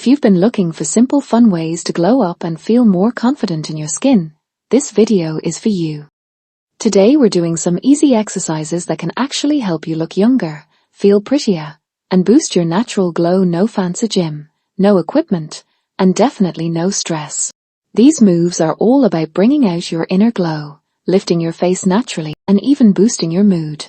If you've been looking for simple fun ways to glow up and feel more confident in your skin, this video is for you. Today we're doing some easy exercises that can actually help you look younger, feel prettier, and boost your natural glow. No fancy gym, no equipment, and definitely no stress. These moves are all about bringing out your inner glow, lifting your face naturally, and even boosting your mood.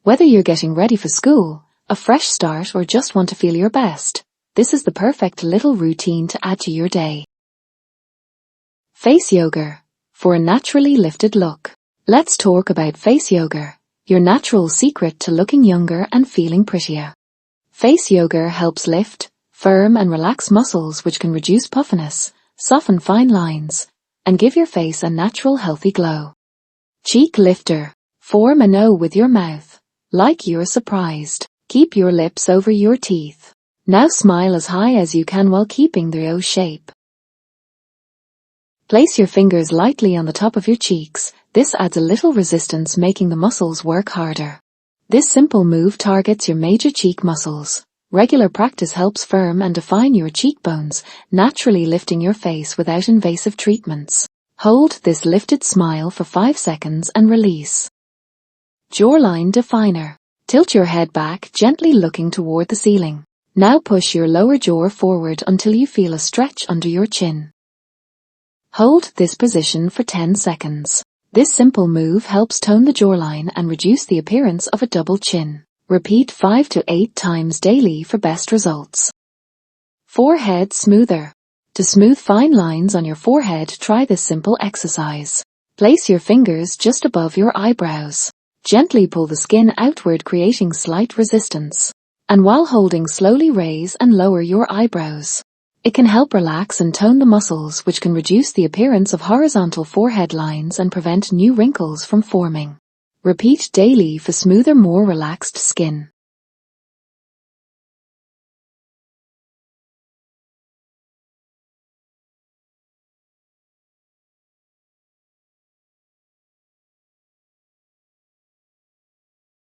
Whether you're getting ready for school, a fresh start, or just want to feel your best, this is the perfect little routine to add to your day. Face yoga, for a naturally lifted look. Let's talk about face yoga, your natural secret to looking younger and feeling prettier. Face yoga helps lift, firm and relax muscles which can reduce puffiness, soften fine lines, and give your face a natural healthy glow. Cheek lifter, form an O with your mouth, like you're surprised. Keep your lips over your teeth. Now smile as high as you can while keeping the O shape. Place your fingers lightly on the top of your cheeks. This adds a little resistance, making the muscles work harder. This simple move targets your major cheek muscles. Regular practice helps firm and define your cheekbones, naturally lifting your face without invasive treatments. Hold this lifted smile for 5 seconds and release. Jawline definer. Tilt your head back, gently looking toward the ceiling. Now push your lower jaw forward until you feel a stretch under your chin. Hold this position for 10 seconds. This simple move helps tone the jawline and reduce the appearance of a double chin. Repeat 5 to 8 times daily for best results. Forehead smoother. To smooth fine lines on your forehead, try this simple exercise. Place your fingers just above your eyebrows. Gently pull the skin outward, creating slight resistance. And while holding, slowly raise and lower your eyebrows. It can help relax and tone the muscles, which can reduce the appearance of horizontal forehead lines and prevent new wrinkles from forming. Repeat daily for smoother, more relaxed skin.